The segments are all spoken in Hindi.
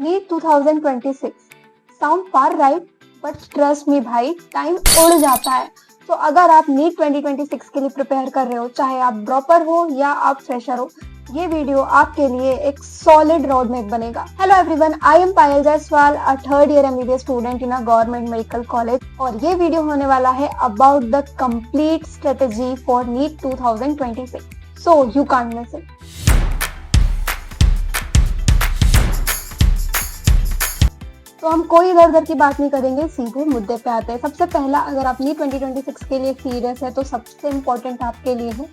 NEET 2026 sound far right, but trust me भाई, टाइम उड़ जाता है। तो अगर आप नीट 2026 के लिए प्रिपेयर कर रहे हो, चाहे आप ड्रॉपर हो या आप फ्रेशर हो, ये वीडियो आपके लिए एक सॉलिड रोड मैप बनेगा। Hello everyone, I am Payal Jaiswal, a third year MBBS student in a government medical college, और ये वीडियो होने वाला है about the complete strategy for NEET 2026, so you can't miss it. तो हम कोई इधर उधर की बात नहीं करेंगे, सीधे मुद्दे पे आते हैं। सबसे पहला, अगर आप नीट 2026 के लिए सीरियस है तो सबसे इम्पोर्टेंट आपके लिए है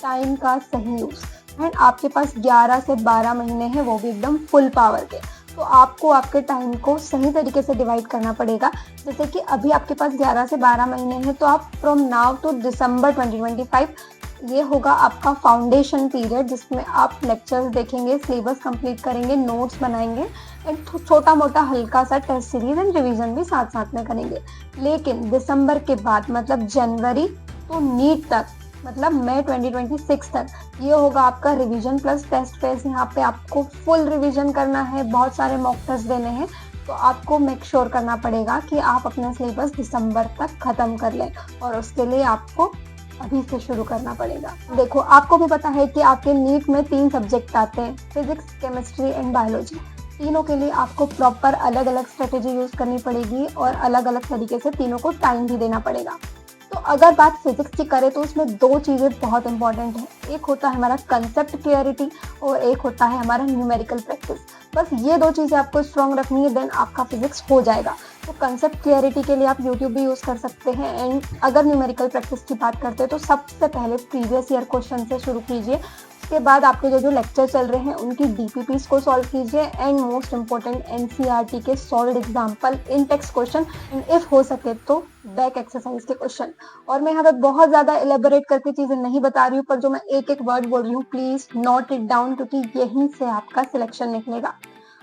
टाइम का सही यूज। एंड आपके पास 11 से 12 महीने हैं, वो भी एकदम फुल पावर के। तो आपको आपके टाइम को सही तरीके से डिवाइड करना पड़ेगा। जैसे कि अभी आपके पास 11 से 12 महीने हैं, तो आप फ्रॉम नाउ टू दिसंबर 2025 ये होगा आपका फाउंडेशन पीरियड, जिसमें आप लेक्चर्स देखेंगे, सिलेबस कंप्लीट करेंगे, नोट्स बनाएंगे एंड छोटा मोटा हल्का सा टेस्ट सीरीज एंड रिवीजन भी साथ साथ में करेंगे। लेकिन दिसंबर के बाद मतलब जनवरी तो नीट तक, मतलब मई 2026 तक, ये होगा आपका रिवीजन प्लस टेस्ट फेज। यहाँ पे आपको फुल रिवीजन करना है, बहुत सारे मॉक टेस्ट देने हैं। तो आपको मेक श्योर करना पड़ेगा कि आप अपना सिलेबस दिसंबर तक खत्म कर लें, और उसके लिए आपको अभी से शुरू करना पड़ेगा। देखो, आपको भी पता है कि आपके नीट में 3 सब्जेक्ट आते हैं, फिजिक्स, केमिस्ट्री एंड बायोलॉजी। तीनों के लिए आपको प्रॉपर अलग अलग स्ट्रेटेजी यूज करनी पड़ेगी और अलग अलग तरीके से तीनों को टाइम भी देना पड़ेगा। तो अगर बात फिजिक्स की करें तो उसमें 2 चीज़ें बहुत इंपॉर्टेंट हैं। एक होता है हमारा कंसेप्ट क्लियरिटी और एक होता है हमारा न्यूमेरिकल प्रैक्टिस। बस ये 2 चीज़ें आपको स्ट्रॉन्ग रखनी है, देन आपका फिजिक्स हो जाएगा। तो कंसेप्ट क्लियरिटी के लिए आप यूट्यूब भी यूज़ कर सकते हैं। एंड अगर न्यूमेरिकल प्रैक्टिस की बात करते हैं तो सबसे पहले प्रीवियस ईयर क्वेश्चन से शुरू कीजिए। उसके बाद आपके जो लेक्चर चल रहे हैं उनकी डीपीपीस को सॉल्व कीजिए। एंड मोस्ट इंपॉर्टेंट एनसीईआरटी के solve example, in text question and if हो सके तो बैक एक्सरसाइज के क्वेश्चन। और मैं यहाँ पे बहुत ज्यादा एलेबोरेट करके चीजें नहीं बता रही हूँ, पर जो मैं एक एक वर्ड बोल रही हूँ प्लीज नोट इट डाउन, क्योंकि यहीं से आपका सिलेक्शन निकलेगा।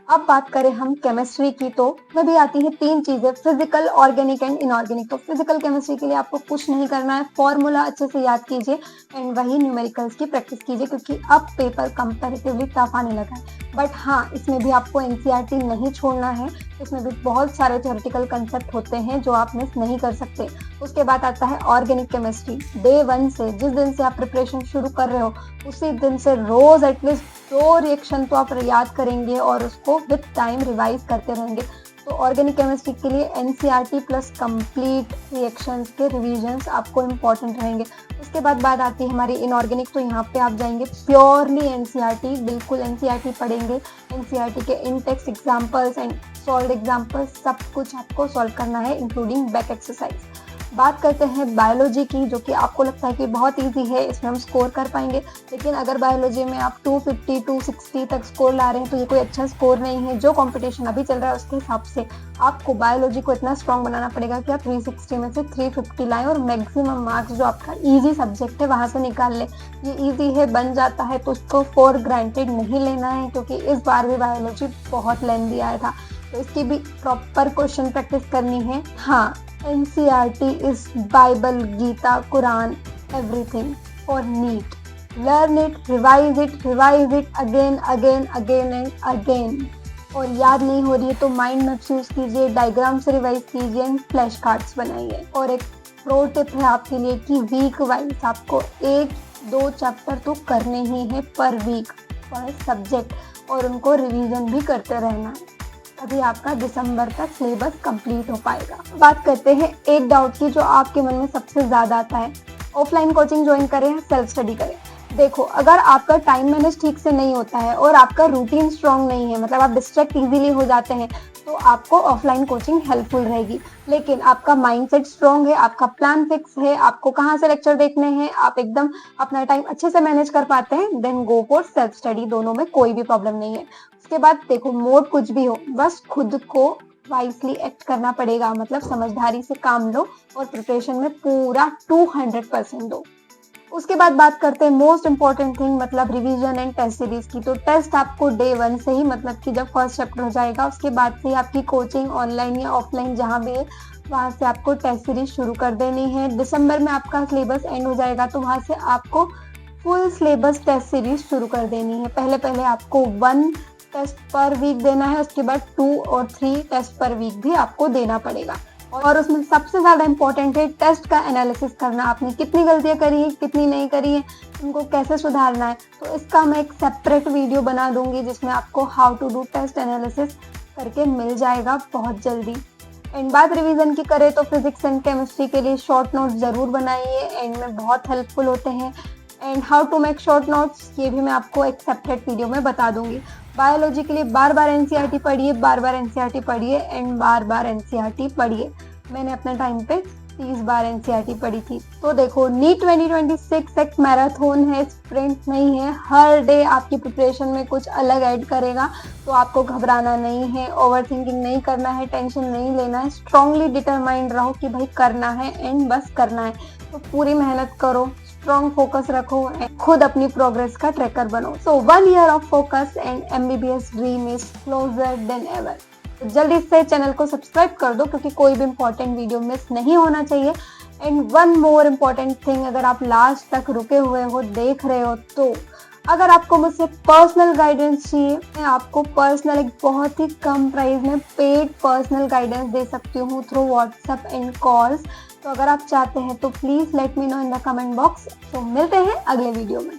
अब बात करें हम केमिस्ट्री की, तो उसमें भी आती है 3 चीजें, फिजिकल, ऑर्गेनिक एंड इनऑर्गेनिक। तो फिजिकल केमिस्ट्री के लिए आपको कुछ नहीं करना है, फॉर्मूला अच्छे से याद कीजिए एंड वही न्यूमेरिकल्स की प्रैक्टिस कीजिए, क्योंकि अब पेपर कंपैरेटिवली टफ आने लगा है। बट हाँ, इसमें भी आपको एनसीईआरटी नहीं छोड़ना है। इसमें भी बहुत सारे थ्योरेटिकल कंसेप्ट होते हैं जो आप मिस नहीं कर सकते। उसके बाद आता है ऑर्गेनिक केमिस्ट्री। डे 1 से, जिस दिन से आप प्रिपरेशन शुरू कर रहे हो, उसी दिन से रोज एटलीस्ट 2 रिएक्शन तो आप याद करेंगे और उसको विद टाइम रिवाइज करते रहेंगे। तो ऑर्गेनिक केमिस्ट्री के लिए एनसीईआरटी प्लस कंप्लीट रिएक्शंस के रिवीजन्स आपको इम्पॉर्टेंट रहेंगे। उसके बाद बात आती है हमारी इनऑर्गेनिक। तो यहाँ पे आप जाएंगे प्योरली एनसीईआरटी, बिल्कुल एनसीईआरटी पढ़ेंगे। एनसीईआरटी के in text examples and solve examples सब कुछ आपको सॉल्व करना है, इंक्लूडिंग बैक एक्सरसाइज। बात करते हैं बायोलॉजी की, जो कि आपको लगता है कि बहुत इजी है, इसमें हम स्कोर कर पाएंगे। लेकिन अगर बायोलॉजी में आप 250 260 तक स्कोर ला रहे हैं तो ये कोई अच्छा स्कोर नहीं है। जो कंपटीशन अभी चल रहा है उसके हिसाब से आपको बायोलॉजी को इतना स्ट्रॉन्ग बनाना पड़ेगा कि आप 360 में से 350 लाएं और मैक्सिमम मार्क्स जो आपका ईजी सब्जेक्ट है वहाँ से निकाल लें। ये ईजी है, बन जाता है, तो उसको फॉर ग्रांटेड नहीं लेना है, क्योंकि इस बार भी बायोलॉजी बहुत लेंथी आया था। तो इसकी भी प्रॉपर क्वेश्चन प्रैक्टिस करनी है। हाँ, NCERT is Bible, Gita, Quran, everything for NEET. Learn it, revise it again again again and again. और याद नहीं हो रही है तो माइंड मैप्स यूज कीजिए, डायग्राम से रिवाइज कीजिए एंड फ्लैश कार्ड्स बनाइए। और एक प्रो टिप है आपके लिए कि वीक वाइज आपको 1-2 चैप्टर तो करने ही है पर वीक, पर सब्जेक्ट, और उनको रिवीजन भी करते रहना है। अभी आपका दिसंबर तक सिलेबस कंप्लीट हो पाएगा। बात करते हैं एक डाउट की जो आपके मन में सबसे ज्यादा आता है, ऑफलाइन कोचिंग ज्वाइन करें या सेल्फ स्टडी करें। देखो, अगर आपका टाइम मैनेज ठीक से नहीं होता है और आपका रूटीन स्ट्रांग नहीं है, मतलब आप डिस्ट्रैक्ट इजीली हो जाते हैं, तो आपको ऑफलाइन कोचिंग हेल्पफुल रहेगी। लेकिन आपका माइंडसेट स्ट्रांग है, आपका प्लान फिक्स है, आपको कहाँ से लेक्चर देखने हैं, आप एकदम अपना टाइम अच्छे से मैनेज कर पाते हैं, then go for self study. दोनों में कोई भी प्रॉब्लम नहीं है। उसके बाद देखो, मोड कुछ भी हो, बस खुद को वाइसली एक्ट करना पड़ेगा, मतलब समझदारी से काम लो और प्रिपरेशन में पूरा 200% दो। उसके बाद बात करते हैं मोस्ट इंपॉर्टेंट थिंग, मतलब रिवीजन एंड टेस्ट सीरीज की। तो टेस्ट आपको डे 1 से ही, मतलब कि जब फर्स्ट चैप्टर हो जाएगा उसके बाद से आपकी कोचिंग ऑनलाइन या ऑफलाइन जहाँ भी है वहाँ से आपको टेस्ट सीरीज शुरू कर देनी है। दिसंबर में आपका सिलेबस एंड हो जाएगा तो वहाँ से आपको फुल सिलेबस टेस्ट सीरीज शुरू कर देनी है। पहले आपको 1 टेस्ट पर वीक देना है, उसके बाद 2 और 3 टेस्ट पर वीक भी आपको देना पड़ेगा। और उसमें सबसे ज़्यादा इम्पोर्टेंट है टेस्ट का एनालिसिस करना। आपने कितनी गलतियाँ करी है, कितनी नहीं करी है, उनको कैसे सुधारना है। तो इसका मैं एक सेपरेट वीडियो बना दूंगी जिसमें आपको how to do test analysis करके मिल जाएगा बहुत जल्दी। एंड बात रिवीजन की करें तो फिजिक्स एंड केमिस्ट्री के लिए शॉर्ट नोट्स ज़रूर बनाइए, एंड में बहुत हेल्पफुल होते हैं। And how to make short notes ये भी मैं आपको एक सेपरेट वीडियो में बता दूंगी। बायोलॉजी के लिए बार बार एनसीईआरटी पढ़िए, बार बार एनसीईआरटी पढ़िए एंड बार बार एनसीईआरटी पढ़िए। मैंने अपने टाइम पे 30 बार एनसीईआरटी पढ़ी थी। तो देखो, नीट 2026 एक मैराथन है, स्प्रिंट नहीं है। हर डे आपकी प्रिपरेशन में कुछ अलग ऐड करेगा, तो आपको घबराना नहीं है, ओवर थिंकिंग नहीं करना है, टेंशन नहीं लेना है। स्ट्रांगली डिटरमाइंड रहो कि भाई करना है एंड बस करना है। तो पूरी मेहनत करो, स्ट्रॉन्ग फोकस रखो एंड खुद अपनी प्रोग्रेस का ट्रैकर बनो। सो 1 year of focus and MBBS dream is closure then ever. तो जल्दी से चैनल को सब्सक्राइब कर दो क्योंकि कोई भी इंपॉर्टेंट वीडियो मिस नहीं होना चाहिए। And one more important thing, अगर आप लास्ट तक रुके हुए हो, देख रहे हो, तो अगर आपको मुझसे पर्सनल गाइडेंस चाहिए, मैं आपको पर्सनल एक बहुत ही कम प्राइस में पेड पर्सनल गाइडेंस दे सकती हूँ थ्रू व्हाट्सएप एंड कॉल्स। तो अगर आप चाहते हैं तो please let me know in the comment box. तो मिलते हैं अगले वीडियो में।